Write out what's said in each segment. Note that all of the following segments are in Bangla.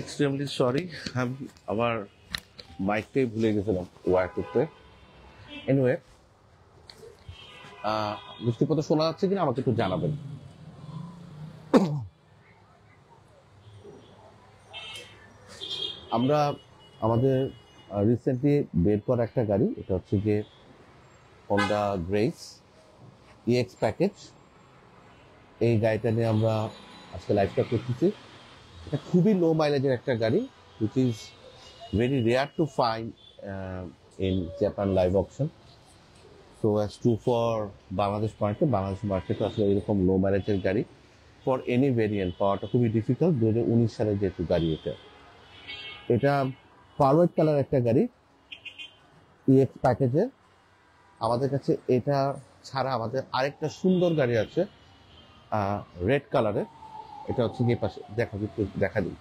এক্সট্রিমলি সরি, আমি আবার মাইকটাই ভুলে গেছিলাম ওয়্যার করতে। এনিওয়ে, বৃষ্টিপত শোনা যাচ্ছে কিনা আমাকে একটু জানাবেন। আমরা আমাদের রিসেন্টলি বের করা একটা গাড়ি, এটা হচ্ছে গিয়ে হন্ডা গ্রেস ইএক্স প্যাকেজ। এই গাড়িটা নিয়ে আমরা আজকে লাইভটা করতেছি। এটা খুবই লো মাইলেজের একটা গাড়ি, which is very rare to find in Japan live auction. So as true for Bangladesh মার্কেটে আসলে এরকম লো মাইলেজের গাড়ি ফর এনি ভেরিয়েন্ট পাওয়াটা খুবই ডিফিকাল্ট। 2019 সালের যেহেতু গাড়ি, এটা পারওয়েট কালার একটা গাড়ি ইএক্স প্যাকেজের। আমাদের কাছে এটা ছাড়া আমাদের আরেকটা সুন্দর গাড়ি আছে রেড কালারের। এটা হচ্ছে গিয়ে পাশে দেখা দিই,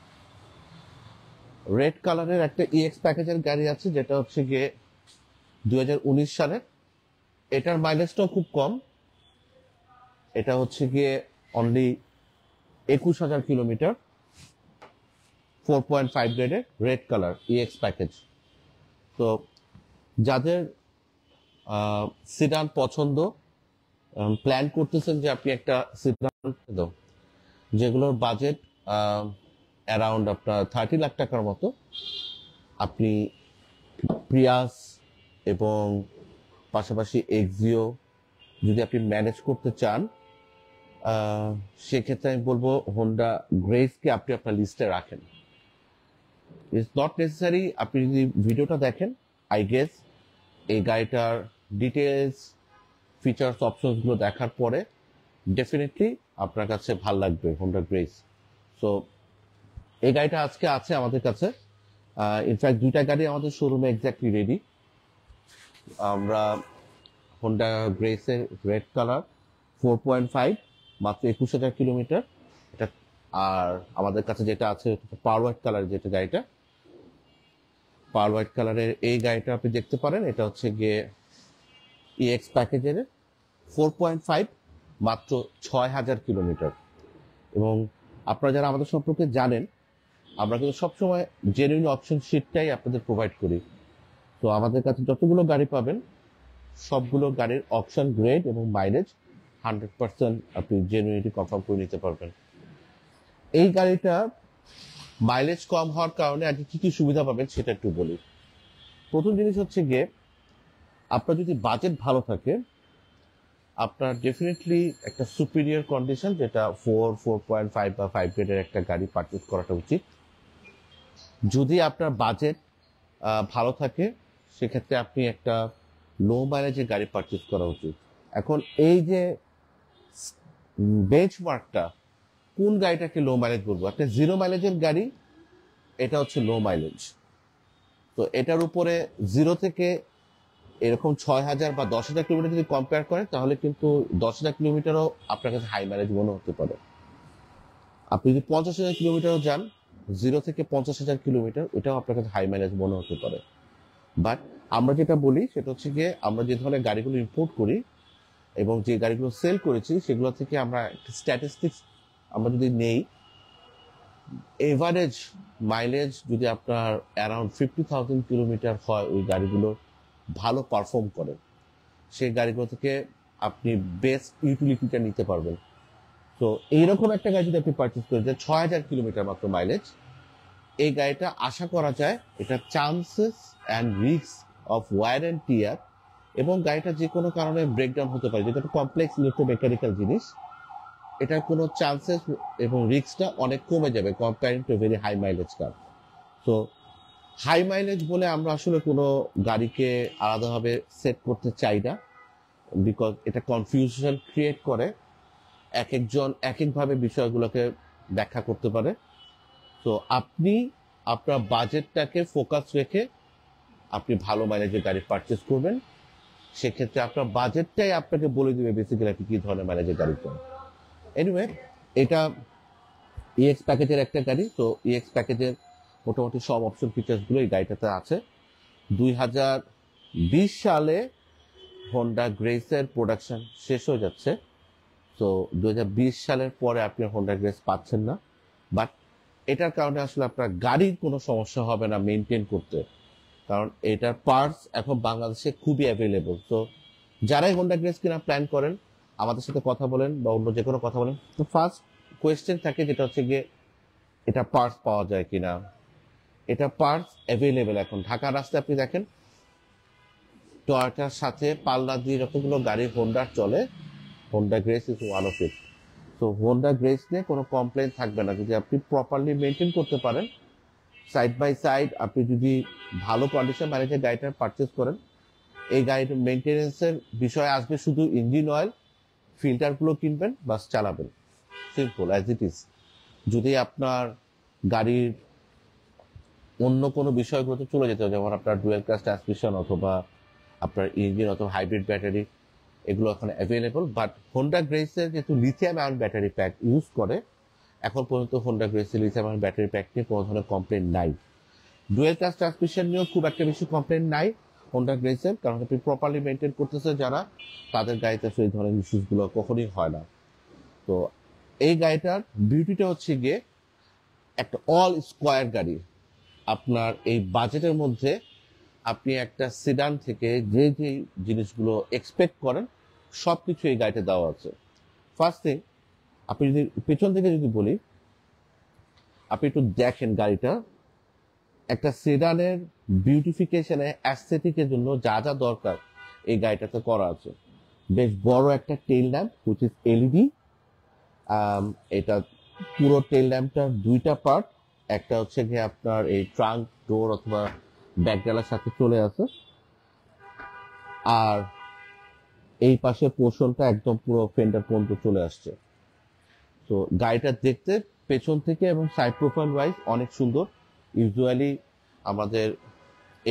রেড কালারের একটা ইএক্স প্যাকেজের গাড়ি আছে, যেটা হচ্ছে গিয়ে 2019 সালের। এটার মাইলেজটাও খুব কম, এটা হচ্ছে গিয়ে অনলি 21,000 কিলোমিটার, 4.5 গ্রেডের রেড কালার ইএক্স প্যাকেজ। তো যাদের সিডান পছন্দ, প্ল্যান করতেছেন যে আপনি একটা সিডান যেগুলোর বাজেট অ্যারাউন্ড আপনার 30 লাখ টাকার মতো, আপনি প্রিয়াস এবং পাশাপাশি এক্সিও যদি আপনি ম্যানেজ করতে চান, সেক্ষেত্রে আমি বলবো হোন্ডা গ্রেসকে আপনি আপনার লিস্টে রাখেন। ইটস নট নেসেসারি, আপনি যদি ভিডিওটা দেখেন, আই গেস এই গাড়িটার ডিটেলস, ফিচার্স, অপশনসগুলো দেখার পরে ডেফিনেটলি আপনার কাছে ভাল লাগবে হোন্ডা গ্রেস। সো এই গাড়িটা আজকে আছে আমাদের কাছে। ইনফ্যাক্ট দুইটা গাড়ি আমাদের শোরুমে এক্স্যাক্টলি রেডি। আমরা হোন্ডা গ্রেসের রেড কালার 4.5, মাত্র 21,000 কিলোমিটার এটা। আর আমাদের কাছে যেটা আছে পাওয়ার হোয়াইট কালার, যেটা গাড়িটা পাওয়ার হোয়াইট কালারের এই গাড়িটা আপনি দেখতে পারেন। এটা হচ্ছে গিয়ে ইএক্স প্যাকেজের 4.5, মাত্র 6,000 কিলোমিটার। এবং আপনারা যারা আমাদের সম্পর্কে জানেন, আমরা কিন্তু সবসময় জেনুইন অপশন শিটটাই আপনাদের প্রোভাইড করি। তো আমাদের কাছে যতগুলো গাড়ি পাবেন, সবগুলো গাড়ির অপশন গ্রেড এবং মাইলেজ 100% আপনি জেনুইনলি কনফার্ম করে নিতে পারবেন। এই গাড়িটা মাইলেজ কম হওয়ার কারণে আজকে কি কি সুবিধা পাবেন সেটা একটু বলি। প্রথম জিনিস হচ্ছে গিয়ে, আপনার যদি বাজেট ভালো থাকে, আপনার ডেফিনেটলি একটা সুপিরিয়র কন্ডিশন, যেটা 4.5 বা 5 গ্রেডের একটা গাড়ি পারচেজ করাটা উচিত। যদি আপনার বাজেট ভালো থাকে, সেক্ষেত্রে আপনি একটা লো মাইলেজের গাড়ি পারচেজ করা উচিত। এখন এই যে বেঞ্চমার্কটা, কোন গাড়িটাকে লো মাইলেজ বলবো? একটা 0 মাইলেজের গাড়ি, এটা হচ্ছে লো মাইলেজ। তো এটার উপরে 0 থেকে এরকম 6,000 বা 10,000 কিলোমিটার যদি কম্পেয়ার করেন, তাহলে কিন্তু 10,000 কিলোমিটারও আপনার কাছে হাই মাইলেজ মনে হতে পারে। আপনি যদি 50,000 কিলোমিটারও যান, 0 থেকে 50,000 কিলোমিটার, ওইটাও আপনার কাছে হাই মাইলেজ মনে হতে পারে। বাট আমরা যেটা বলি সেটা হচ্ছে গিয়ে, আমরা যে ধরনের গাড়িগুলো ইম্পোর্ট করি এবং যে গাড়িগুলো সেল করেছি, সেগুলো থেকে আমরা স্ট্যাটিস্টিক্স আমরা যদি নেই, এভারেজ মাইলেজ যদি আপনার অ্যারাউন্ড 50,000 কিলোমিটার হয়, ওই গাড়িগুলো ভালো পারফর্ম করে, সেই গাড়িগুলো থেকে আপনি বেস্ট ইউটিলিটিটা নিতে পারবেন। তো এইরকম একটা গাড়ি যদি আপনি পারচেস করেন, যে 6,000 কিলোমিটার মাত্র মাইলেজ, এই গাড়িটা আশা করা যায় এটা chances and risk of wear and tear, এবং গাড়িটা যে কোনো কারণে ব্রেকডাউন হতে পারে, যেটা একটা কমপ্লেক্স ইলেকট্রোমেকানিক্যাল জিনিস, এটার কোনো চান্সেস এবং রিস্কটা অনেক কমে যাবে comparing to very high mileage car. তো হাই মাইলেজ বলে আমরা আসলে কোনো গাড়িকে আলাদাভাবে সেট করতে চাই না, বিকজ এটা কনফিউশন ক্রিয়েট করে, এক একজন এক একভাবে বিষয়গুলোকে ব্যাখ্যা করতে পারে। তো আপনি আপনার বাজেটটাকে ফোকাস রেখে আপনি ভালো মাইলেজের গাড়ি পারচেস করবেন। সেক্ষেত্রে আপনার বাজেটটাই আপনাকে বলে দিবে বেসিক্যালি আপনি কি ধরনের মাইলেজের গাড়ি চান। এনিওয়ে, এটা ইএক্স প্যাকেজের একটা গাড়ি। তো ইএক্স প্যাকেজের মোটামুটি সব অপশন ফিচার্সগুলো এই গাড়িটাতে আছে। 2020 সালে হোন্ডা গ্রেসের প্রোডাকশন শেষ হয়ে যাচ্ছে। তো 2020 সালের পরে আপনি হোন্ডা গ্রেস পাচ্ছেন না। বাট এটার কারণে আসলে আপনার গাড়ির কোনো সমস্যা হবে না মেনটেন করতে, কারণ এটার পার্টস এখন বাংলাদেশে খুবই অ্যাভেলেবল। তো যারাই হোন্ডা গ্রেস কিনা প্ল্যান করেন আমাদের সাথে কথা বলেন বা অন্য যে কোনো কথা বলেন, তো ফার্স্ট কোয়েশ্চেন থাকে যেটা হচ্ছে গিয়ে এটা পার্টস পাওয়া যায় কিনা। এটা পার্টস অ্যাভেলেবেল এখন ঢাকার রাস্তায় আপনি দেখেন টয়োটার সাথে পাল্লা দিয়ে যতগুলো গাড়ি হোন্ডার চলে, Honda grace is one of it. তো হোন্ডা গ্রেস নিয়ে কোনো কমপ্লেন থাকবে না যদি আপনি প্রপারলি মেনটেন করতে পারেন। সাইড বাই সাইড আপনি যদি ভালো কন্ডিশন ম্যানেজে গাড়িটা পারচেস করেন, এই গাড়ির মেনটেন্যান্সের বিষয় আসবে শুধু ইঞ্জিন অয়েল, ফিল্টারগুলো কিনবেন, বাস চালাবেন, সিম্পল অ্যাজ ইট ইজ। যদি আপনার গাড়ির অন্য কোনো বিষয়গুলোতে চলে যেতে হবে, যেমন আপনার ডুয়েল ক্লাস ট্রান্সমিশন অথবা আপনার ইঞ্জিন অথবা হাইব্রিড ব্যাটারি, এগুলো এখানে অ্যাভেলেবল। বাট হোন্ডা গ্রেসের যেহেতু lithium ion battery pack use করে, এখন পর্যন্ত হোন্ডা গ্রেসের লিথিয়াম আয়ন ব্যাটারি প্যাক নিয়ে কোনো ধরনের কমপ্লেন নাই। ডুয়েল ক্লাস ট্রান্সমিশন নিয়েও খুব একটা বেশি কমপ্লেন নাই হোন্ডা গ্রেসের, কারণ আপনি প্রপারলি মেনটেন করতেছে যারা, তাদের গাড়িতে সেই ধরনের ইস্যুসগুলো কখনোই হয় না। তো এই গাড়িটার বিউটিটা হচ্ছে গিয়ে একটা অল স্কোয়ার গাড়ি। আপনার এই বাজেটের মধ্যে আপনি একটা সিডান থেকে যে যে জিনিসগুলো এক্সপেক্ট করেন সব কিছু এই গাড়িতে দেওয়া আছে। ফার্স্ট থিং, আপনি যদি পেছন থেকে যদি বলি, আপনি একটু দেখেন গাড়িটা, একটা সিডানের বিউটিফিকেশনে অ্যাস্থেটিকের জন্য যা যা দরকার এই গাড়িটাতে করা আছে। বেশ বড় একটা tail lamp which is LED. এটা পুরো টেইল ল্যাম্পটার দুইটা পার্ট, একটা হচ্ছে গিয়ে আপনার এই ট্রাঙ্ক ডোর অথবা ব্যাকডালার সাথে চলে আসে, আর এই পাশের পোর্শনটা একদম পুরো ফেন্ডার পর্যন্ত চলে আসছে। তো গাড়িটা দেখতে পেছন থেকে এবং সাইড প্রোফাইল ওয়াইজ অনেক সুন্দর। ইউজুয়ালি আমাদের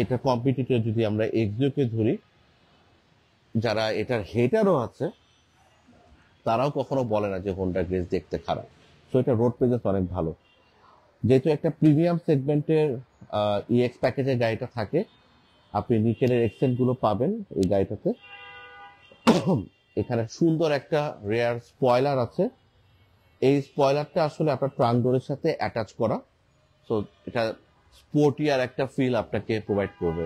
এটা কম্পিটিটর যদি আমরা এক্সিওকে ধরি, যারা এটার হেটারও আছে, তারাও কখনো বলে না যে হোন্ডা গ্রেস দেখতে খারাপ। তো এটা রোড প্রেজেন্স অনেক ভালো। যেহেতু একটা প্রিমিয়াম সেগমেন্টের ইএক্স প্যাকেজের গাড়িটা থাকে, আপনি নিকেলের এক্সেন্ট গুলো পাবেন এই গাড়িটাতে। এখানে সুন্দর একটা রেয়ার স্পয়লার আছে। এই স্পয়লারটা আসলে আপনার ট্রাঙ্ক ডোরের সাথে অ্যাটাচ করা, সো এটা স্পোর্টি আর একটা ফিল আপনাকে প্রোভাইড করবে।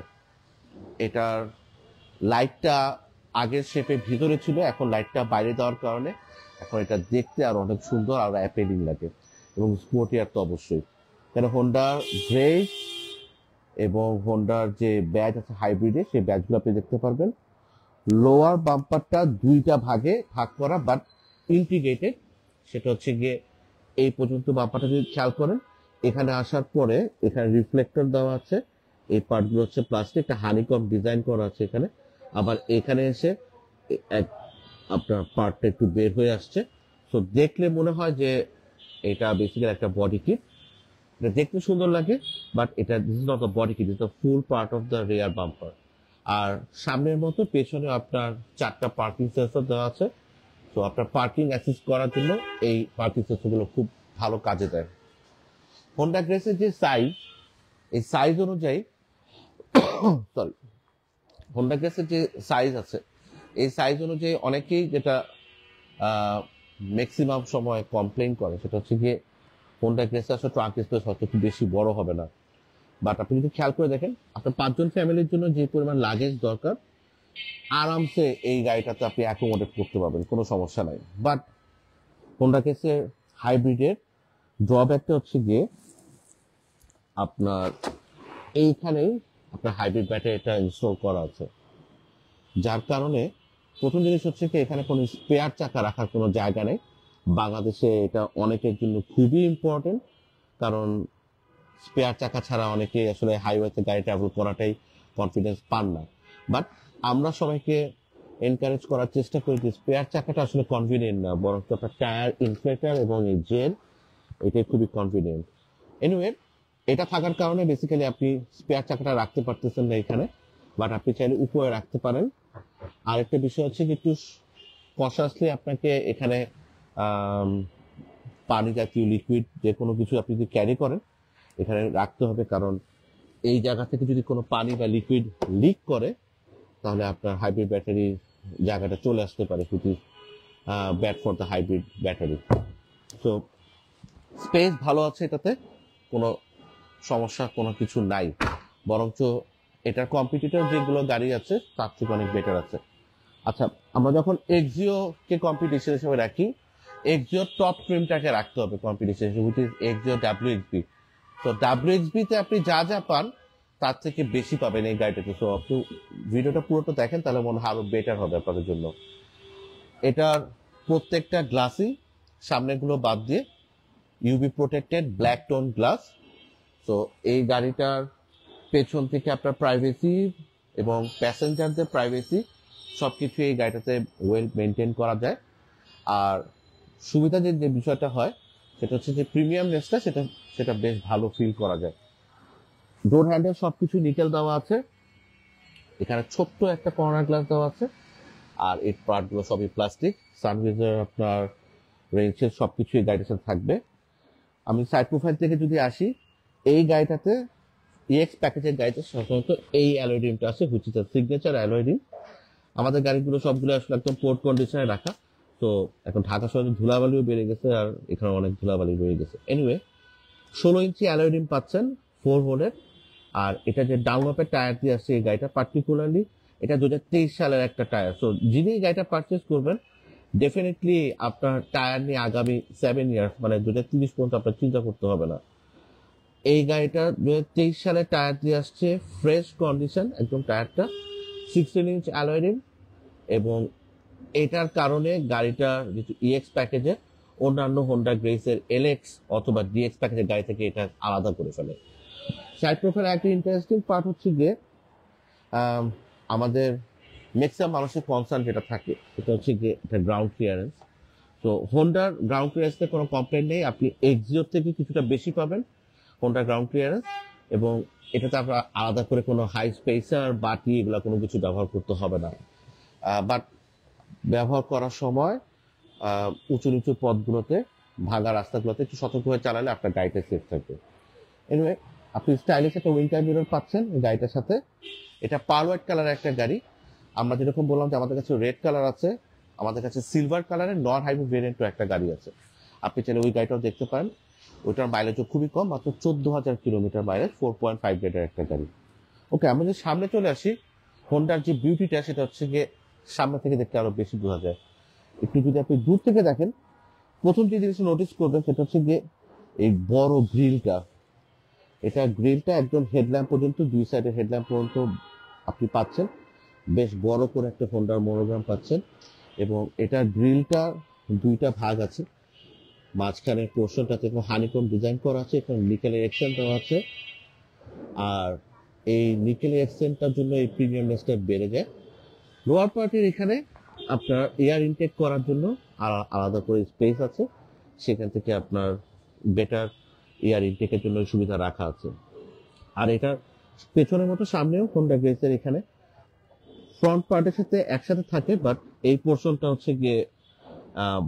এটার লাইটটা আগের শেপে ভিতরে ছিল, এখন লাইটটা বাইরে দেওয়ার কারণে এখন এটা দেখতে আর অনেক সুন্দর আর অ্যাপেলিং লাগে, এবং স্পোর্টি আর তো অবশ্যই। কেন হোন্ডার গ্রেস এবং হোন্ডার যে ব্যাজ আছে হাইব্রিডে, সেই ব্যাজগুলো আপনি দেখতে পারবেন। লোয়ার বাম্পারটা দুইটা ভাগে ভাগ করা বাট ইন্টিগ্রেটেড, সেটা হচ্ছে গিয়ে এই পর্যন্ত বাম্পারটা যদি খেয়াল করেন, এখানে আসার পরে এখানে রিফ্লেক্টর দেওয়া আছে, এই পার্টগুলো হচ্ছে প্লাস্টিক, একটা হানিকম ডিজাইন করা আছে এখানে। আবার এখানে এসে আপনার পার্টটা একটু বের হয়ে আসছে, তো দেখলে মনে হয় যে এটা বেসিক্যালি একটা বডি কিট। এটা দেখতে সুন্দর লাগে, বাট এটা this is not the body kit, is the full part of the rear bumper. আর সামনের মতো পেছনে আপনার 4টা পার্কিং সেন্সর দেওয়া আছে, তো আপনার পার্কিং অ্যাসিস্ট করার জন্য এই পার্কিং সেন্সরগুলো খুব ভালো কাজে দেয়। হোন্ডা গ্রেসের যে সাইজ, এই সাইজ অনুযায়ী সরি হোন্ডা গ্রেসের যে সাইজ আছে, এই সাইজ অনুযায়ী অনেকেই যেটা ম্যাক্সিমাম সময় কমপ্লেন করে, সেটা হচ্ছে গিয়ে হোন্ডা গ্রেস আসলে ট্রাঙ্ক স্পেস হয়তো খুব বেশি বড় হবে না। বাট আপনি যদি খেয়াল করে দেখেন, আপনার 5 জন ফ্যামিলির জন্য যে পরিমাণ লাগেজ দরকার, আরামসে এই গাড়িটাতে আপনি অ্যাকোমোডেট করতে পারবেন, কোনো সমস্যা নাই। বাট হোন্ডা গ্রেসের হাইব্রিডের ড্রব্যাকটা হচ্ছে গিয়ে আপনার এইখানেই আপনার হাইব্রিড ব্যাটারিটা ইনস্টল করা আছে, যার কারণে প্রথম জিনিস হচ্ছে কি এখানে কোনো স্পেয়ার চাকা রাখার কোনো জায়গা নেই। বাংলাদেশে এটা অনেকের জন্য খুবই ইম্পর্টেন্ট, কারণ স্পেয়ার চাকা ছাড়া অনেকে আসলে হাইওয়েতে গাড়ি ট্রাভেল করাটাই কনফিডেন্স পান না। বাট আমরা সবাইকে এনকারেজ করার চেষ্টা করি যে স্পেয়ার চাকাটা আসলে কনভিনিয়েন্ট না, বরং আপনার টায়ার ইনফ্লেটার এবং এই জেল, এটাই খুবই কনভিনিয়েন্ট। এনিওয়ে, এটা থাকার কারণে বেসিক্যালি আপনি স্পেয়ার চাকাটা রাখতে পারতেছেন না এখানে, বাট আপনি চাইলে উপরে রাখতে পারেন। আরেকটা বিষয় হচ্ছে একটু কনসাসলি আপনাকে এখানে পানি জাতীয় লিকুইড যে কোনো কিছু আপনি যদি ক্যারি করেন এখানে রাখতে হবে, কারণ এই জায়গা থেকে যদি কোনো পানি বা লিকুইড লিক করে তাহলে আপনার হাইব্রিড ব্যাটারির জায়গাটা চলে আসতে পারে, which is bad for the hybrid battery. তো স্পেস ভালো আছে এটাতে, কোনো সমস্যা কোনো কিছু নাই, বরঞ্চ এটার কম্পিটিটর যেগুলো গাড়ি আছে তার থেকে অনেক বেটার আছে। আচ্ছা, আমরা যখন এক্সিও কে কম্পিটিশন হিসেবে রাখি, এক্সিও টপ ট্রিমটাকে রাখতে হবে কম্পিটিশন হিসেবে, উইচ ইজ এক্সিও WXB। তো WXB তে আপনি যা যা পান তার থেকে বেশি পাবেন এই গাড়িটাতে। তো আপনি ভিডিওটা পুরোটা দেখেন, তাহলে মনে হয় আরো বেটার হবে আপনাদের জন্য। এটার প্রত্যেকটা গ্লাসই, সামনেগুলো বাদ দিয়ে, UV protected black tone glass. তো এই গাড়িটার পেছন থেকে আপনার প্রাইভেসি এবং প্যাসেঞ্জারদের প্রাইভেসি সবকিছু এই গাড়িটাতে ওয়েল মেনটেন করা যায়। আর সুবিধা যে বিষয়টা হয় সেটা হচ্ছে যে প্রিমিয়ামনেসটা সেটা সেটা বেশ ভালো ফিল করা যায়। ডোর হ্যান্ডেল সবকিছু নিকেল দেওয়া আছে, এখানে ছোট্ট একটা কর্নার গ্লাস দেওয়া আছে, আর এই পার্টগুলো সবই প্লাস্টিক। সানভিজার, আপনার রেঞ্চের সবকিছু এই গাড়িটার সাথে থাকবে। আমি সাইড প্রোফাইল থেকে যদি আসি, এই গাড়িটাতে ইএক্স প্যাকেজের গাড়িতে সাধারণত এই অ্যালয় রিমটা আছে, which is signature alloy rim. আমাদের গাড়িগুলো সবগুলো আসলে একদম পোর্ট কন্ডিশনে রাখা। তো এখন ঢাকা শহরে ধুলাবালিও বেড়ে গেছে, আর এখানে অনেক ধুলাবালি রয়ে গেছে। এনিওয়ে, 16 ইঞ্চি অ্যালয় রিম পাচ্ছেন 4 হোলের। আর এটা যে ডাউনলপের টায়ার দিয়ে আসছে এই গাড়িটা, পার্টিকুলারলি এটা 2023 সালের একটা টায়ার। সো যিনি এই গাড়িটা পারচেস করবেন, ডেফিনেটলি আপনার টায়ার নিয়ে আগামী 7 ইয়ার্স মানে 2030 পর্যন্ত আপনার চিন্তা করতে হবে না। এই গাড়িটা 2023 সালে টায়ার দিয়ে আসছে, ফ্রেশ কন্ডিশন একদম টায়ারটা, 16 ইঞ্চ অ্যালয় রিম। এবং এটার কারণে গাড়িটা যেহেতু ইএক্স প্যাকেজে, অন্যান্য হোন্ডা গ্রেসের এলএক্স অথবা ডিএক্স প্যাকেজের গাড়ি থেকে এটা আলাদা করে ফেলে। সাইড প্রোফাইল একটা ইন্টারেস্টিং পার্ট হচ্ছে যে আমাদের ম্যাক্সিমাম মানুষের কনসার্ন যেটা থাকে এটা হচ্ছে যে এটা গ্রাউন্ড ক্লিয়ারেন্স। তো হোন্ডার গ্রাউন্ড ক্লিয়ারেন্সে কোনো কমপ্লেন নেই, আপনি এক্সিওর থেকে কিছুটা বেশি পাবেন হোন্ডার গ্রাউন্ড ক্লিয়ারেন্স। এবং এটাতে আপনার আলাদা করে কোনো হাই স্পেসার বাটি এগুলো কোনো কিছু ব্যবহার করতে হবে না। বাট ব্যবহার করার সময় উঁচু নিচু পথগুলোতে, ভাঙা রাস্তাগুলোতে একটু সতর্ক হয়ে চালালে আপনার গাড়িটা সেফ থাকবে। এনিওয়ে, আপনি স্টাইলিশ একটা উইন্টার মিরর পাচ্ছেন এই গাড়িটার সাথে। এটা পার্ল হোয়াইট কালারের একটা গাড়ি। আমরা যেরকম বললাম যে আমাদের কাছে রেড কালার আছে, আমাদের কাছে সিলভার কালারের নন হাইব্রিড ভেরিয়েন্টও একটা গাড়ি আছে। আপনি চাইলে ওই গাড়িটাও দেখতে পারেন। ওইটার মাইলেজও খুবই কম, মাত্র 14,000 কিলোমিটার মাইলেজ, 4.5 লিটার একটা গাড়ি। ওকে, আমরা যদি সামনে চলে আসি, হোন্ডার যে বিউটিটা সেটা হচ্ছে গিয়ে সামনে থেকে দেখতে আরো বেশি বোঝা যায়। একটু যদি আপনি দূর থেকে দেখেন, প্রথম যে জিনিসটা নোটিস করবেন সেটা হচ্ছে গিয়ে এই বড় গ্রিলটা। এটা গ্রিলটা একদম হেডল্যাম্প পর্যন্ত, দুই সাইডের হেডল্যাম্প পর্যন্ত আপনি পাচ্ছেন। বেশ বড় করে একটা হোন্ডার মনোগ্রাম পাচ্ছেন। এবং এটার গ্রিলটার দুইটা ভাগ আছে, মাঝখানের পোর্শনটাতে হানিকম ডিজাইন করা আছে, এখানে নিকেলের এক্সেন্ট দেওয়া আছে। আর এই নিকেলের এক্সেন্টটার জন্য এই প্রিমিয়ামনেসটা বেড়ে যায়। লোয়ার পার্টির এখানে আপনার এয়ার ইনটেক করার জন্য আলাদা করে স্পেস আছে, সেখান থেকে আপনার বেটার এয়ার ইনটেকের জন্য সুবিধা রাখা আছে। আর এটার পেছনের মতো সামনেও হোন্ডা গ্রেসের এখানে ফ্রন্ট পার্টের সাথে একসাথে থাকে, বাট এই পোর্শনটা হচ্ছে গিয়ে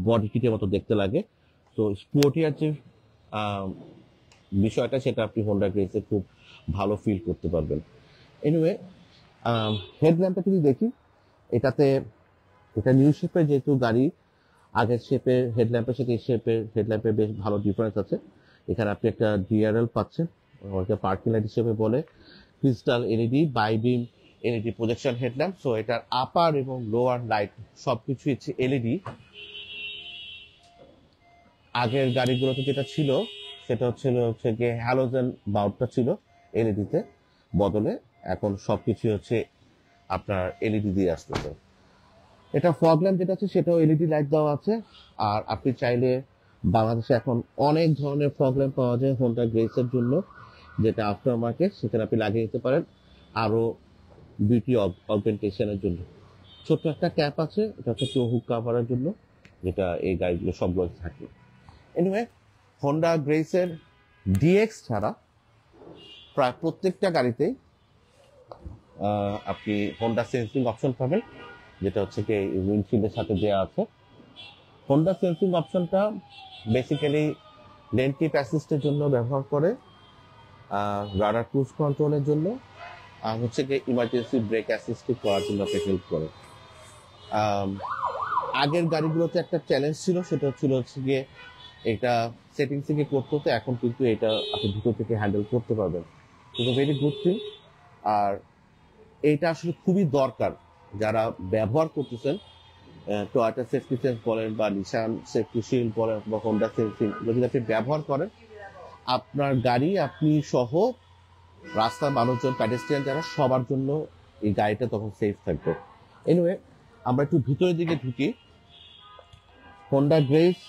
বডি কিটের মতো দেখতে লাগে। তো স্পোর্টিয়ার যে বিষয়টা সেটা আপনি হোন্ডা গ্রেসে খুব ভালো ফিল করতে পারবেন। এনিওয়ে, হেডল্যাম্পটা যদি দেখি, এটাতে এটা নিউ শেপের যেহেতু গাড়ি, আগের শেপের হেডল্যাম্পের সাথে এই শেপের হেডল্যাম্পের বেশ ভালো ডিফারেন্স আছে। এখানে আপনি একটা ডিআরএল পাচ্ছেন, পার্কিং লাইট হিসেবে বলে, crystal LED, bi beam LED projection headlamp. So এটার আপার এবং লোয়ার লাইট সবকিছু হচ্ছে এলইডি। আগের গাড়িগুলোতে যেটা ছিল সেটা হচ্ছে গিয়ে হ্যালোজেন বাল্বটা ছিল এলইডিতে বদলে, এখন সবকিছু হচ্ছে আপনার এলইডি দিয়ে আসতেছে। এটা ফগ ল্যাম্প যেটা আছে সেটাও এলইডি লাইট দেওয়া আছে। আর আপনি চাইলে বাংলাদেশে এখন অনেক ধরনের ফগ ল্যাম্প পাওয়া যায় হোন্ডা গ্রেসের জন্য, যেটা আফটার মার্কেট, সেখানে আপনি লাগিয়ে দিতে পারেন আরো বিউটি অগমেন্টেশনের জন্য। ছোট্ট একটা ক্যাপ আছে, এটা হচ্ছে হুক কাভারের জন্য, যেটা এই গাড়িগুলো সবগুলো থাকে। এনিওয়ে, হোন্ডা গ্রেসের ডিএক্স ছাড়া প্রায় প্রত্যেকটা গাড়িতেই আপনি হোন্ডা সেন্সিং অপশন পাবেন, যেটা হচ্ছে কি উইন্ডশিল্ডের সাথে দেওয়া আছে। হোন্ডা সেন্সিং অপশনটা বেসিক্যালি লেন কিপ অ্যাসিস্টের জন্য ব্যবহার করে, রাডার ক্রুজ কন্ট্রোলের জন্য, আর হচ্ছে কি ইমার্জেন্সি ব্রেক অ্যাসিস্ট করার জন্য হেল্প করে। আগের গাড়িগুলোতে একটা চ্যালেঞ্জ ছিল, সেটা ছিল হচ্ছে গিয়ে এটা সেটিংস থেকে করতে হতো, এখন কিন্তু এটা আপনি ভিতর থেকে হ্যান্ডেল করতে পারবেন, কিন্তু ভেরি গুড থিং। আর এইটা আসলে খুবই দরকার যারা ব্যবহার করতেছেন, টয়োটা সেফটি সেন্স বলেন বা নিশান সেফটি শিল্ড বলেন বা হোন্ডা সেন্সিং, যদি আপনি ব্যবহার করেন আপনার গাড়ি আপনি সহ রাস্তার মানুষজন, প্যাডেস্ট্রিয়ান যারা, সবার জন্য এই গাড়িটা তখন সেফ থাকবে। এনিওয়ে, আমরা একটু ভিতরের দিকে ঢুকি। Honda Grace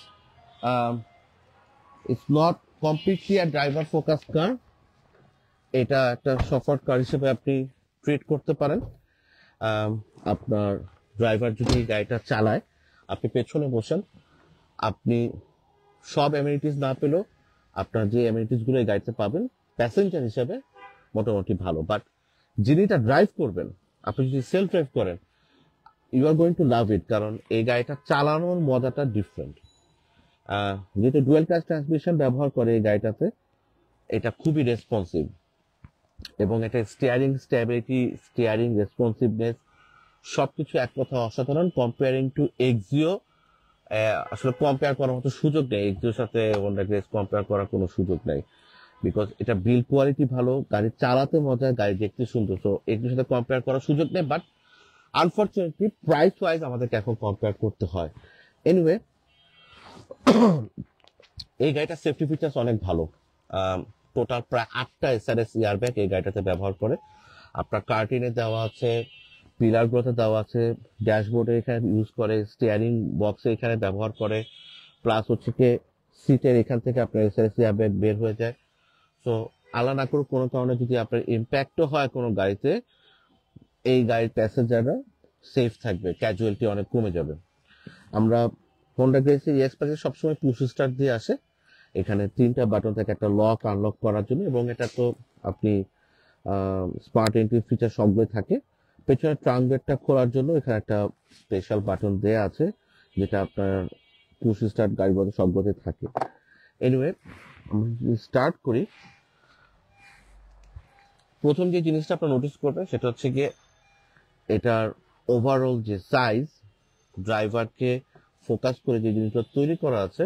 it's not completely a driver focus car, এটা একটা সফর কার হিসেবে আপনি ট্রিট করতে পারেন। আপনার ড্রাইভার যদি গাড়িটা চালায়, আপনি পেছনে বসেন, আপনি সব অ্যামিনিটিস না পেলেও আপনার যে অ্যামিনিটিস গুলো এই গাড়িতে পাবেন প্যাসেঞ্জার হিসেবে মোটামুটি ভালো। বাট যিনি এটা ড্রাইভ করবেন, আপনি যদি সেলফ ড্রাইভ করেন, ইউ আর গোয়িং টু লাভ ইট, কারণ এই গাড়িটা চালানোর মজাটা ডিফারেন্ট। যেহেতু ডুয়েল ক্লাচ ট্রান্সমিশন ব্যবহার করে এই গাড়িটাতে, এটা খুবই রেসপন্সিভ এবং এটা স্টিয়ারিং স্টেবিলিটি, স্টিয়ারিং রেসপন্সিভনেস সবকিছু এক কথা অসাধারণ। কম্পেয়ারিং টু এক্সিও, আসলে কম্পেয়ার করার মতো সুযোগ নেই, এক্সিওর সাথে হোন্ডা গ্রেস কম্পেয়ার করার কোনো সুযোগ নেই, বিকজ এটা বিল্ড কোয়ালিটি ভালো, গাড়ি চালাতে মজা, গাড়ি দেখতে সুন্দর, তো এগুলোর সাথে কম্পেয়ার করার সুযোগ নেই। বাট আনফর্চুনেটলি প্রাইস ওয়াইজ আমাদেরকে এখন কম্পেয়ার করতে হয়। এনিওয়ে, এই গাড়িটা সেফটি ফিচার্স অনেক ভালো। টোটাল প্রায় 8টা এসআরএস এয়ারব্যাগ এই গাড়িটাতে ব্যবহার করে। আপনার কার্টিনে দেওয়া আছে, পিলার গুলোতে দেওয়া আছে, ড্যাশবোর্ডে এখানে ইউজ করে, স্টিয়ারিং বক্সে এখানে ব্যবহার করে, প্লাস হচ্ছে কি সিটের এখান থেকে আপনার এসআরএস এয়ারব্যাগ বের হয়ে যায়। তো আল্লাহ না করুক কোনো কারণে যদি আপনার ইম্প্যাক্টও হয় কোনো গাড়িতে, এই গাড়ির প্যাসেঞ্জাররা সেফ থাকবে, ক্যাজুয়ালিটি অনেক কমে যাবে। আমরা হোন্ডা গ্রেসের ইএক্স প্যাকেজ সবসময় পুশ স্টার্ট দিয়ে আসে, এখানে 3টা বাটন থাকে একটা লক আনলক করার জন্য, এবং এটা তো আপনি স্মার্ট এন্ট্রি ফিচার সবগুলো থাকে। পেছনে ট্রাঙ্ক গেটটা খোলার জন্য এখানে একটা স্পেশাল বাটন দেয়া আছে, যেটা আপনার পুশ স্টার্ট গাড়ির মধ্যে সবগুলোতে থাকে। এনিওয়ে, আমরা স্টার্ট করি। প্রথম যে জিনিসটা আপনার নোটিস করবেন সেটা হচ্ছে গিয়ে এটার ওভারঅল যে সাইজ, ড্রাইভারকে ফোকাস করে যে জিনিসটা তৈরি করা আছে,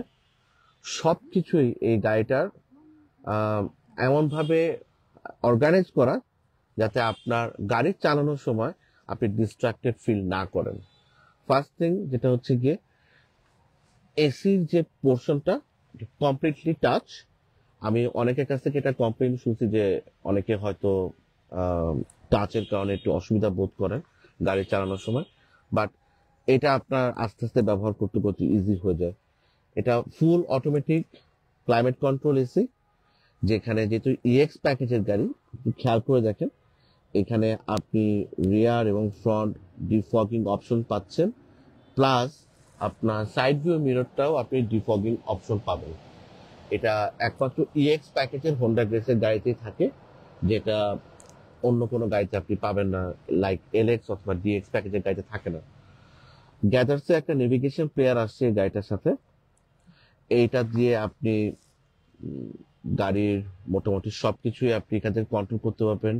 সবকিছুই এই গাড়িটার এমনভাবে অর্গানাইজ করা যাতে আপনার গাড়ি চালানোর সময় আপনি ডিস্ট্রাক্টেড ফিল না করেন। ফার্স্ট থিং যেটা হচ্ছে গিয়ে এসির যে পোর্শনটা কমপ্লিটলি টাচ। আমি অনেকের কাছ থেকে এটা কমপ্লেন শুনছি যে অনেকে হয়তো টাচের কারণে একটু অসুবিধা বোধ করেন গাড়ি চালানোর সময়, বাট এটা আপনার আস্তে আস্তে ব্যবহার করতে করতে ইজি হয়ে যায়। এটা full automatic climate control AC, যেখানে যেহেতু ইএক্স প্যাকেজের গাড়ি, খেয়াল করে দেখেন এখানে আপনি রিয়ার এবং ফ্রন্ট ডিফগিং অপশন পাচ্ছেন, প্লাস আপনার সাইড ভিউ মিররটাও আপনি ডিফগিং অপশন পাবেন। এটা একমাত্র ইএক্স প্যাকেজের হোন্ডা গ্রেসের গাড়িতেই থাকে, যেটা অন্য কোনো গাড়িতে আপনি পাবেন না, লাইক এলএক্স অথবা ডিএক্স প্যাকেজের গাড়িতে থাকে না। গ্যাদার্সে একটা নেভিগেশন প্লেয়ার আসছে এই গাড়িটার সাথে, এইটা দিয়ে আপনি গাড়ির মোটামুটি সবকিছুই আপনি এখান থেকে কন্ট্রোল করতে পারবেন।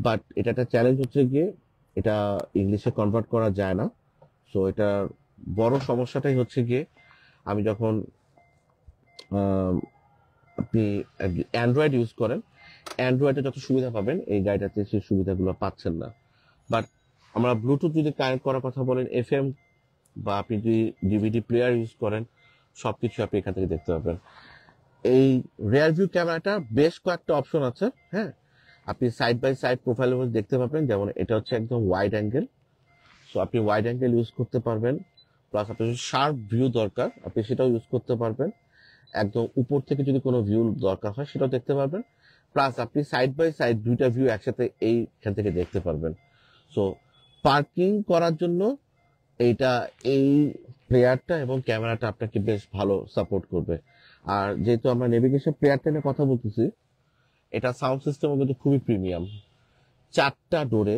বাট এটা একটা চ্যালেঞ্জ হচ্ছে গিয়ে এটা ইংলিশে কনভার্ট করা যায় না। সো এটা বড় সমস্যাটাই হচ্ছে গিয়ে আমি যখন আপনি অ্যান্ড্রয়েড ইউজ করেন, অ্যান্ড্রয়েডে যত সুবিধা পাবেন এই গাড়িটাতে সেই সুবিধাগুলো পাচ্ছেন না। বাট আমরা ব্লুটুথ যদি কানেক্ট করার কথা বলেন, এফএম বা আপনি যদি ডিভিডি প্লেয়ার ইউজ করেন, সবকিছু আপনি এখান থেকে দেখতে পাবেন। এই রিয়ার ভিউ ক্যামেরাটা বেশ কয়েকটা অপশন আছে, হ্যাঁ, আপনি সাইড বাই সাইড প্রোফাইলের মধ্যে দেখতে পাবেন। যেমন এটা হচ্ছে একদম ওয়াইড অ্যাঙ্গেল, সো আপনি ওয়াইড অ্যাঙ্গেল ইউজ করতে পারবেন, প্লাস আপনার যদি শার্প ভিউ দরকার আপনি সেটাও ইউজ করতে পারবেন। একদম উপর থেকে যদি কোনো ভিউ দরকার হয় সেটাও দেখতে পারবেন, প্লাস আপনি সাইড বাই সাইড দুইটা ভিউ একসাথে এইখান থেকে দেখতে পারবেন। সো পার্কিং করার জন্য এইটা, এই প্লেয়ারটা এবং ক্যামেরাটা আপনাকে বেশ ভালো সাপোর্ট করবে। আর যেহেতু আমরা নেভিগেশন প্লেয়ারটা নিয়ে কথা বলতেছি, এটা সাউন্ড সিস্টেমও কিন্তু খুবই প্রিমিয়াম। 4টা ডোরে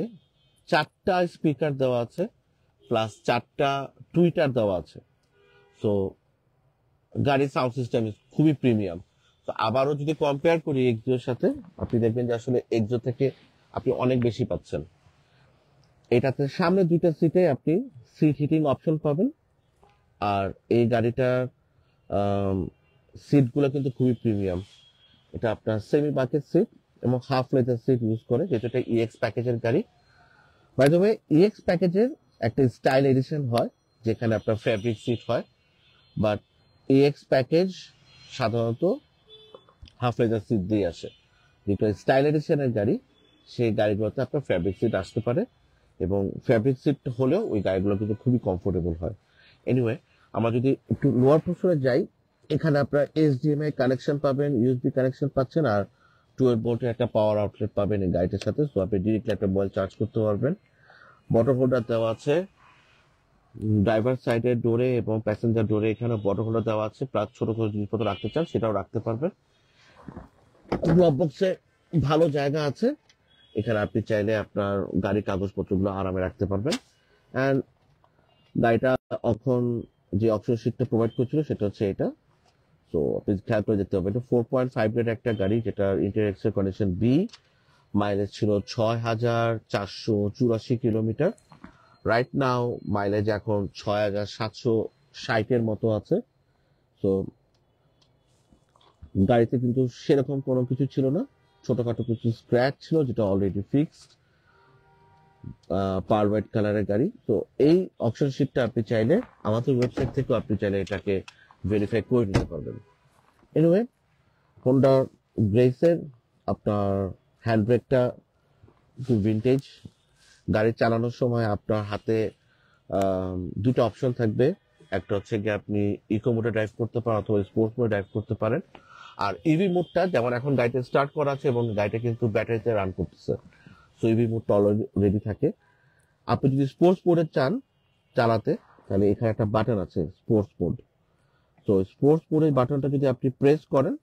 4টা স্পিকার দেওয়া আছে, প্লাস 4টা টুইটার দেওয়া আছে। সো গাড়ির সাউন্ড সিস্টেম খুবই প্রিমিয়াম। তো আবারও যদি কম্পেয়ার করি এক্সোর সাথে, আপনি দেখবেন যে আসলে এক্সো থেকে আপনি অনেক বেশি পাচ্ছেন। এটাতে সামনে 2টা সিটে আপনি সিট হিটিং অপশন পাবেন। আর এই গাড়িটার সিটগুলো কিন্তু খুবই প্রিমিয়াম। এটা আপনার সেমি বাকেট সিট এবং হাফ লেদার সিট ইউজ করে, যেহেতু এটা ইএক্স প্যাকেজের গাড়ি। বাই দ্য ওয়ে, ইএক্স প্যাকেজের একটা স্টাইল এডিশন হয় যেখানে আপনার ফ্যাব্রিক সিট হয়, বাট ইএক্স প্যাকেজ সাধারণত হাফ লেদার সিট দিয়ে আসে। যেটা স্টাইল এডিশনের গাড়ি, সেই গাড়িগুলোতে আপনার ফ্যাব্রিক সিট আসতে পারে, এবং ফ্যাব্রিক সিট হলেও ওই গাড়িগুলো কিন্তু খুবই কমফোর্টেবল হয়। এনিওয়ে, আমরা যদি একটু লোয়ার পোর্শনে যাই, এখানে আপনার এইচডিএমআই কানেকশন পাবেন, ইউএসবি কানেকশন পাচ্ছেন, আর 12 ভোল্টের একটা পাওয়ার আউটলেট পাবেন এই গাড়িটার সাথে। সো আপনি ডিরেক্টলি একটা মোবাইল চার্জ করতে পারবেন। বটল হোল্ডার দেওয়া আছে ড্রাইভার সাইডের ডোরে এবং প্যাসেঞ্জার ডোরে, এখানে বটল হোল্ডার দেওয়া আছে, প্লাস ছোট ছোট জিনিসপত্র রাখতে চান সেটাও রাখতে পারবেন। গ্লোভ বক্সে ভালো জায়গা আছে, এখানে আপনি চাইলে আপনার গাড়ির কাগজপত্রগুলো আরামে রাখতে পারবেন। অ্যান্ড গাড়িটা এখন যে অপশন সিটটা প্রোভাইড করছিল সেটা হচ্ছে এটা। তো আপনি খেয়াল করে দেখতে হবে, এটা 4.5 গ্রেড একটা গাড়ি, যেটার interior exterior condition B. Mileage ছিল 6,484 কিলোমিটার। রাইট নাও মাইলেজ এখন 6,760 মতো আছে। তো গাড়িতে কিন্তু সেরকম কোনো কিছু ছিল না, ছোটখাটো কিছু স্ক্র্যাচ ছিল যেটা অলরেডি ফিক্সড। পার হোয়াইট কালারের গাড়ি। তো এই অপশন শিটটা আপনি চাইলে আমাদের ওয়েবসাইট থেকেও আপনি চাইলে এটাকে ভেরিফাই করে নিতে পারবেন। এনিওয়ে, হোন্ডা গ্রেসের আপনার হ্যান্ড ব্রেকটা একটু ভিন্টেজ। গাড়ি চালানোর সময় আপনার হাতে দুটো অপশন থাকবে, একটা হচ্ছে গিয়ে আপনি ইকো মোডে ড্রাইভ করতে পারেন অথবা স্পোর্টস মোডে ড্রাইভ করতে পারেন। আর ইভি মোডটা যেমন এখন গাড়িতে স্টার্ট করা আছে এবং গাড়িটা কিন্তু ব্যাটারিতে রান করতেছে, সো ইভি মোডটা অলরেডি রেডি থাকে। আপনি যদি স্পোর্টস মোডে চান চালাতে, তাহলে এখানে একটা বাটন আছে স্পোর্টস মোড। তো স্পোর্টস মোডের বাটনটা যদি আপনি প্রেস করেন,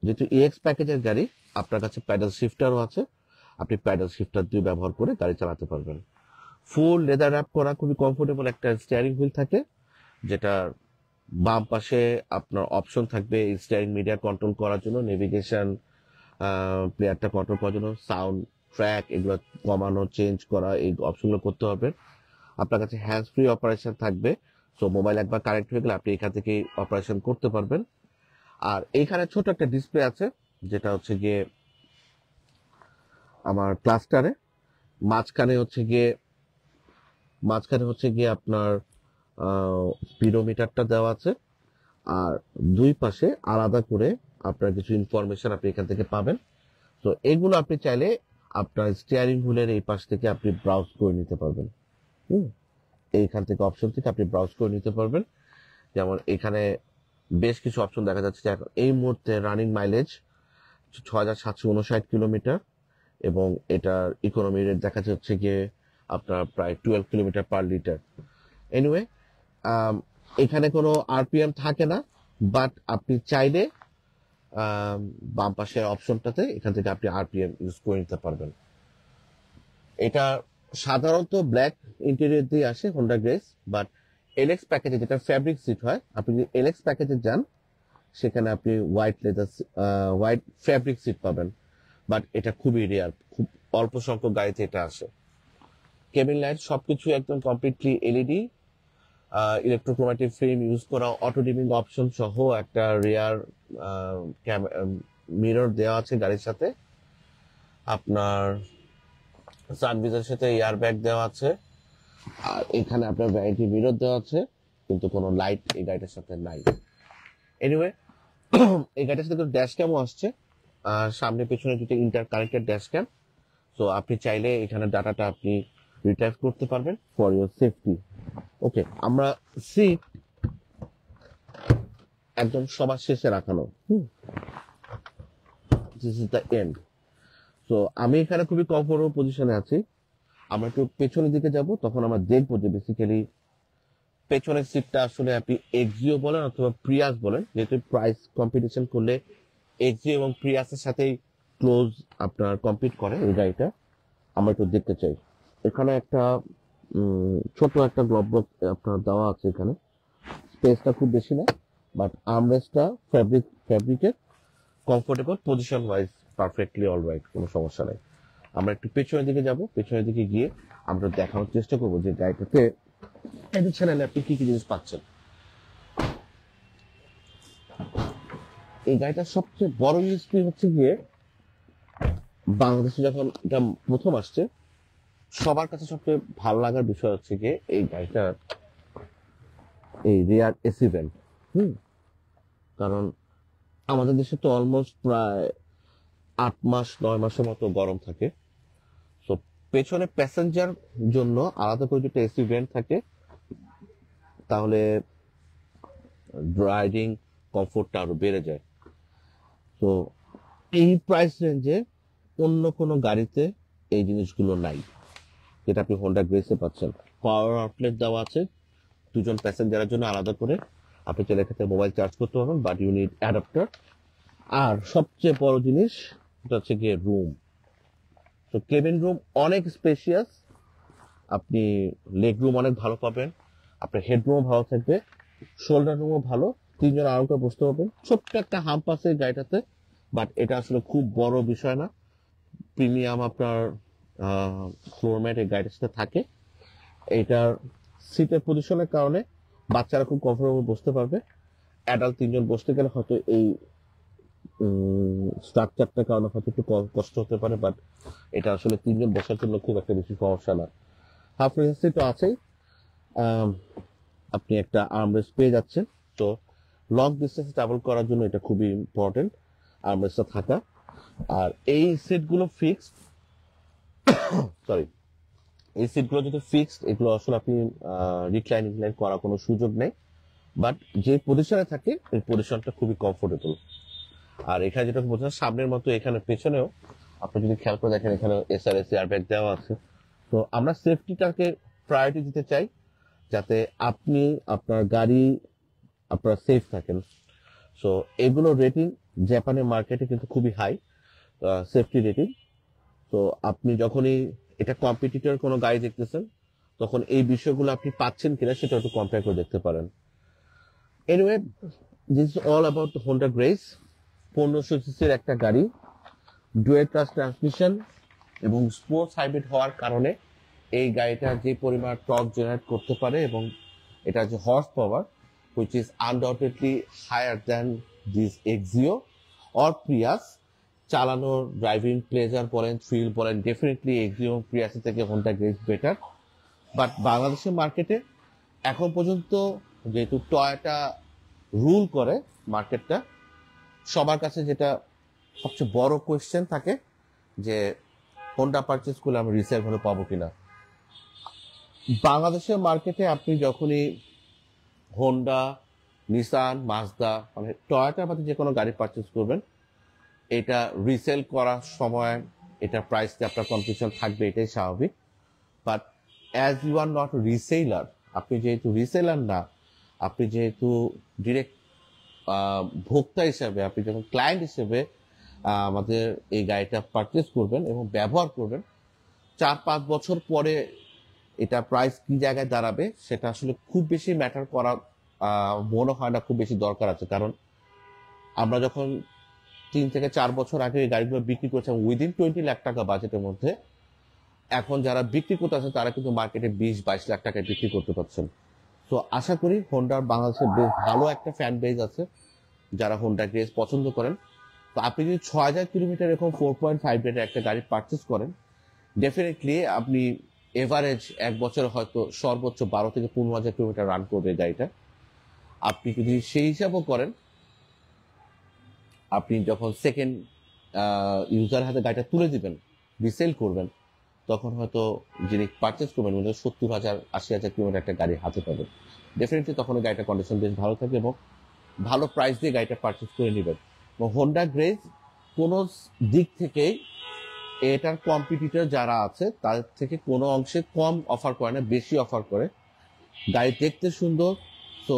যেহেতু এক্স প্যাকেজের গাড়ি, আপনার কাছে প্যাডেল শিফটারও আছে, আপনি প্যাডেল শিফটার দিয়ে ব্যবহার করে গাড়ি চালাতে পারবেন। ফুল লেদার র্যাপ করা খুবই কমফোর্টেবল একটা স্টিয়ারিং হুইল থাকে, যেটা বাম পাশে আপনার অপশন থাকবে স্টিয়ারিং মিডিয়া কন্ট্রোল করার জন্য, নেভিগেশন প্লেয়ারটা কন্ট্রোল করার জন্য, সাউন্ড ট্র্যাক এগুলো কমানো চেঞ্জ করা, এই অপশনগুলো করতে হবে। আপনার কাছে হ্যান্ডস ফ্রি অপারেশন থাকবে, সো মোবাইল একবার কানেক্ট হয়ে গেলে আপনি এখান থেকে অপারেশন করতে পারবেন। আর এইখানে ছোট একটা ডিসপ্লে আছে, যেটা হচ্ছে গিয়ে আমার ক্লাস্টারে মাঝখানে হচ্ছে গিয়ে আপনার স্পিডোমিটারটা দেওয়া আছে, আর দুই পাশে আলাদা করে আপনার কিছু ইনফরমেশন আপনি এখান থেকে পাবেন। তো এগুলো আপনি চাইলে আপনার স্টিয়ারিং হুইলের এই পাশ থেকে আপনি ব্রাউজ করে নিতে পারবেন। এইখান থেকে অপশন থেকে আপনি ব্রাউজ করে নিতে পারবেন। যেমন এখানে বেশ কিছু অপশন দেখা যাচ্ছে, যে এই মুহূর্তে রানিং মাইলেজ 6,759 কিলোমিটার, এবং এটার ইকোনমি রেট দেখা যাচ্ছে গিয়ে আপনার প্রায় 12 কিলোমিটার পার লিটার। এনিওয়ে, এখানে কোনো আরপিএম থাকে না, বাট আপনি চাইলে বাম পাশের অপশনটাতে এখান থেকে আপনি আরপিএম ইউজ করে নিতে পারবেন। এটা সাধারণত ব্ল্যাক ইন্টেরিয়র দিয়ে আসে হোন্ডা গ্রেস, বাট এলএক্স প্যাকেজে যেটা ফ্যাব্রিক সিট হয়, আপনি যদি এলএক্স প্যাকেজে যান সেখানে আপনি হোয়াইট ফ্যাব্রিক সিট পাবেন, বাট এটা খুবই রেয়ার, খুব অল্প সংখ্যক গাড়িতে এটা আসে। কেবিন লাইট সবকিছু একদম কমপ্লিটলি এলইডি, ইলেকট্রোক্রোমেটিক ফ্রেম ইউজ করা, অটো ডিমিং অপশন সহ একটা রেয়ার মিরর দেওয়া আছে গাড়ির সাথে। আপনার সানভিজের সাথে এয়ার ব্যাগ দেওয়া আছে, আর এখানে আপনার ভ্যানিটি মিরর দেওয়া আছে, কিন্তু কোনো লাইট এই গাড়িটার সাথে নাই। এনিওয়ে, এই গাড়িটার সাথে ড্যাশ ক্যামও আসছে, সামনে পেছনে দুটো ইন্টার কানেক্টেড ড্যাশ ক্যাম। তো আপনি চাইলে এখানে ডাটাটা আপনি রিটাইপ করতে পারবেন ফর ইউর সেফটি। ওকে, আমরা সিট একদম সবার শেষে রাখানো, দিস ইজ দ্য এন্ড। তো আমি এখানে খুবই কমফোর্টেবল পজিশনে আছি। আমরা একটু পেছনের দিকে যাব, তখন আমরা দেখবো যে বেসিক্যালি পেছনের সিটটা আসলে আপনি এক্সিও বলেন অথবা প্রিয়াস বলেন, যেহেতু প্রাইস কম্পিটিশন করলে এক্সিও এবং প্রিয়াসের সাথেই ক্লোজ আপনার কম্পিট করে এই গাড়িটা। আমরা একটু দেখতে চাই। এখানে একটা ছোট একটা গ্লোভ বক্স আপনার দেওয়া আছে, এখানে স্পেসটা খুব বেশি না, বাট আর্মরেস্টটা ফ্যাব্রিকের, comfortable, position wise perfectly alright, কোনো সমস্যা নেই। আমরা একটু পেছনের দিকে যাব, পেছনের দিকে গিয়ে আমরা দেখানোর চেষ্টা করবো যে গাড়িটাতে এডিট চ্যানেলে আপনি কি কি জিনিস পাচ্ছেন। এই গাড়িটার সবচেয়ে বড় ইউএসপি হচ্ছে গিয়ে বাংলাদেশে যখন এটা প্রথম আসছে সবার কাছে সবচেয়ে ভালো লাগার বিষয় হচ্ছে গিয়ে এই গাড়িটার এই রিয়ার এসি ভেন্ট। কারণ আমাদের দেশে তো অলমোস্ট প্রায় 8 মাস 9 মাসের মতো গরম থাকে, তো পেছনে প্যাসেঞ্জার জন্য আলাদা করে যদি এসি ভেন্ট থাকে তাহলে রাইডিং কমফোর্টটা আরো বেড়ে যায়। তো এই প্রাইস রেঞ্জে অন্য কোনো গাড়িতে এই জিনিসগুলো নাই, যেটা আপনি হোন্ডা গ্রেসে পাচ্ছেন। পাওয়ার আউটলেট দেওয়া আছে 2জন প্যাসেঞ্জারের জন্য আলাদা করে, আপনি চলে ক্ষেত্রে মোবাইল চার্জ করতে পারবেন, বাট ইউ নিড অ্যাডাপ্টার। আর সবচেয়ে বড় জিনিস এটা হচ্ছে গিয়ে রুম। তো কেবিন রুম অনেক স্পেশিয়াস, আপনি লেগ রুম অনেক ভালো পাবেন, আপনার হেডরুমও ভালো থাকবে, শোল্ডার রুমও ভালো, 3জন আরাম করে বসতে পারবেন। ছোট্ট একটা হাম্প আছে গাড়িটাতে, বাট এটা আসলে খুব বড় বিষয় না। প্রিমিয়াম আপনার ফ্লোর ম্যাট এই গাড়িটার সাথে থাকে। এইটার সিটের পজিশনের কারণে বাচ্চারা খুব কমফোর্টেবল বসতে পারবে। অ্যাডাল্ট 3জন বসতে গেলে হয়তো এই স্ট্রাকচারটার কারণে হয়তো একটু কষ্ট হতে পারে, বাট এটা আসলে 3জন বসার জন্য খুব একটা বেশি সমস্যা না। হাফ রেঞ্জ সিট তো আছেই, আপনি একটা আর্মরেস্ট পেয়ে যাচ্ছেন। তো লং ডিস্টেন্স ট্রাভেল করার জন্য এটা খুবই ইম্পর্টেন্ট আর্মরেস্টটা থাকা। আর এই সিটগুলো ফিক্সড, সরি, এই সিটগুলো যদি ফিক্সড, এগুলো আসলে আপনি রিক্লাইন করার কোনো সুযোগ নেই, বাট যে পজিশনে থাকে এই পজিশনটা খুবই কমফোর্টেবল। আর এখানে যেটা বোঝা সামনের মতো এখানে পেছনেও আপনি যদি খেয়াল করে দেখেন এখানে এসআরএস এয়ারব্যাগ দেওয়া আছে। তো আমরা সেফটিটাকে প্রায়োরিটি দিতে চাই, যাতে আপনি আপনার গাড়ি আপনারা সেফ থাকেন। সো এগুলো রেটিং জাপানের মার্কেটে কিন্তু খুবই হাই সেফটি রেটিং। তো আপনি যখনই এটা কম্পিটিটর কোনো গাড়ি দেখতেছেন তখন এই বিষয়গুলো আপনি পাচ্ছেন কিনা সেটা একটু কম্পেয়ার করে দেখতে পারেন। Anyway, this is all about Honda grace. 1500 সিসির একটা গাড়ি, ডুয়েল ক্লাস ট্রান্সমিশন এবং স্পোর্টস হাইব্রিড হওয়ার কারণে এই গাড়িটা যে পরিমাণ টর্ক জেনারেট করতে পারে এবং এটা যে horse power which is undoubtedly higher than this Exio or Prius, চালানোর ড্রাইভিং প্লেজার বলেন, থ্রিল বলেন, ডেফিনেটলি এক্সিও প্রিয়াস থেকে হোন্ডা গ্রেস বেটার। বাট বাংলাদেশের মার্কেটে এখন পর্যন্ত যেহেতু টয়োটা রুল করে মার্কেটটা, সবার কাছে যেটা সবচেয়ে বড় কোয়েশ্চেন থাকে যে হোন্ডা পারচেস করলে আমি রিসেল ভালো পাবো কিনা। বাংলাদেশের মার্কেটে আপনি যখনই হোন্ডা, নিসান, মাজদা মানে টয়োটার মধ্যে যে কোনো গাড়ি পারচেস করবেন, এটা রিসেল করার সময় এটা প্রাইসটা আপনার কম্পিটিশন থাকবে, এটাই স্বাভাবিক। But as you are not reseller, আপনি যেহেতু রিসেলার না, আপনি যেহেতু ডিরেক্ট ভোক্তা হিসাবে, আপনি যখন ক্লায়েন্ট হিসেবে আমাদের এই গাড়িটা পারচেস করবেন এবং ব্যবহার করবেন, 4-5 বছর পরে এটা প্রাইস কি জায়গায় দাঁড়াবে সেটা আসলে খুব বেশি ম্যাটার করা মনে হয় না খুব বেশি দরকার আছে। কারণ আমরা যখন 3 থেকে 4 বছর আগে এই গাড়িগুলো বিক্রি করছিলাম উইদিন 20 লাখ টাকা বাজেটের মধ্যে, এখন যারা বিক্রি করতে আছে তারা কিন্তু মার্কেটে 20-22 লাখ টাকায় বিক্রি করতে পারছেন। তো আশা করি হোন্ডার বাংলাদেশে বেশ ভালো একটা ফ্যান বেজ আছে যারা হোন্ডা গ্রেস পছন্দ করেন। তো আপনি যদি 6000 কিলোমিটার এরকম 4.5 রেটের একটা গাড়ি পারচেস করেন, ডেফিনেটলি আপনি এভারেজ 1 বছর হয়তো সর্বোচ্চ 12 থেকে 15,000 কিলোমিটার রান করবে গাড়িটা। আপনি যদি সেই হিসাবও করেন, আপনি যখন সেকেন্ড ইউজার হাতে গাড়িটা তুলে দিবেন, রিসেল করবেন, তখন হয়তো যিনি পারচেস করবেন 70,000-80,000 কিলোমিটার একটা গাড়ি হাতে পাবেন। ডেফিনেটলি তখন গাড়িটার কন্ডিশন বেশ ভালো থাকবে এবং ভালো প্রাইস দিয়ে গাড়িটা পারচেস করে নেবেন। এবং হোন্ডা গ্রেজ কোনো দিক থেকেই এটার কম্পিটিটর যারা আছে তাদের থেকে কোনো অংশে কম অফার করে না, বেশি অফার করে। গাড়ি দেখতে সুন্দর, তো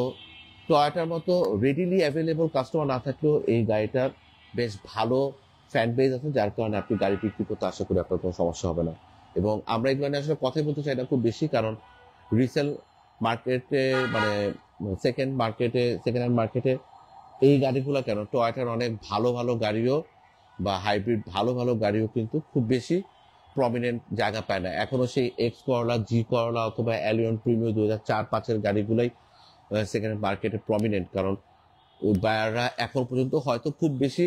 টয়োটার মতো রেডিলি অ্যাভেলেবল কাস্টমার না থাকলেও এই গাড়িটার বেশ ভালো ফ্যান বেজ আছে, যার কারণে আপনি গাড়ি বিক্রি করতে আশা করি আপনার কোনো সমস্যা হবে না। এবং আমরা এগুলো নিয়ে আসলে কথাই বলতে চাই না খুব বেশি, কারণ রিসেল মার্কেটে মানে সেকেন্ড হ্যান্ড মার্কেটে এই গাড়িগুলো কেন টয়োটার অনেক ভালো ভালো গাড়িও বা হাইব্রিড ভালো ভালো গাড়িও কিন্তু খুব বেশি প্রমিনেন্ট জায়গা পায় না। এখনো সেই এক্স করলা, জি করলা অথবা অ্যালিয়ন প্রিমিয়াম 2004-05 গাড়িগুলোই সেকেন্ড হ্যান্ড মার্কেটে প্রমিনেন্ট, কারণ ওই বায়াররা এখন পর্যন্ত হয়তো খুব বেশি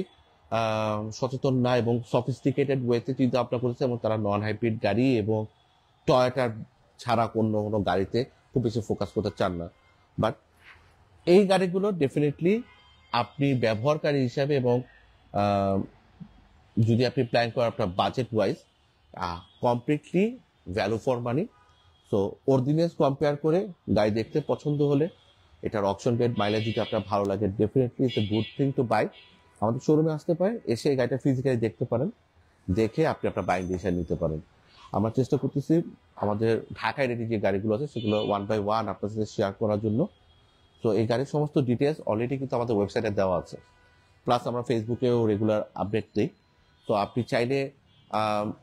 সচেতন না এবং সফিস্টিকেটেড ওয়েতে চিন্তা ভাবনা করেছে, এবং তারা নন হাইব্রিড গাড়ি এবং টয়োটার ছাড়া কোনো কোনো গাড়িতে খুব বেশি ফোকাস করতে চান না। বাট এই গাড়িগুলো ডেফিনেটলি আপনি ব্যবহারকারী হিসাবে এবং যদি আপনি প্ল্যান করেন আপনার budget wise, completely value for money. So original compare করে গাড়ি দেখতে পছন্দ হলে, এটার অপশন বেড মাইলেজ যদি আপনার ভালো লাগে, definitely it's a good thing to buy. আমাদের শোরুমে আসতে পারেন, এসে এই গাড়িটা ফিজিক্যালি দেখতে পারেন, দেখে আপনি আপনার বাইং ডিসিশন নিতে পারেন। আমরা চেষ্টা করতেছি আমাদের ঢাকায় রেডি যে গাড়িগুলো আছে সেগুলো 1 by 1 আপনার সাথে শেয়ার করার জন্য। তো এই গাড়ির সমস্ত ডিটেলস অলরেডি কিন্তু আমাদের ওয়েবসাইটে দেওয়া আছে, প্লাস আমরা ফেসবুকেও রেগুলার আপডেট দিই। তো আপনি চাইলে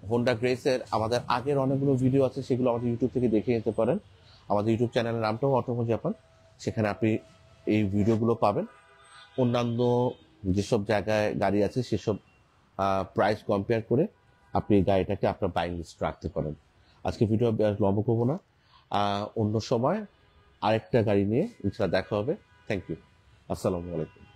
হোন্ডা গ্রেসের আমাদের আগের অনেকগুলো ভিডিও আছে, সেগুলো আমাদের ইউটিউব থেকে দেখে নিতে পারেন। আমাদের ইউটিউব চ্যানেলের নামটাও অটোমো জাপান, সেখানে আপনি এই ভিডিওগুলো পাবেন। অন্যান্য যেসব জায়গায় গাড়ি আছে সেসব প্রাইস কম্পেয়ার করে আপনি এই গাড়িটাকে আপনার বাইং লিস্ট রাখতে পারেন। আজকে ভিডিও লম্বা করবো না, অন্য সময় আরেকটা গাড়ি নিয়ে ইনশাআল্লাহ দেখা হবে। থ্যাংক ইউ, আসসালামু আলাইকুম।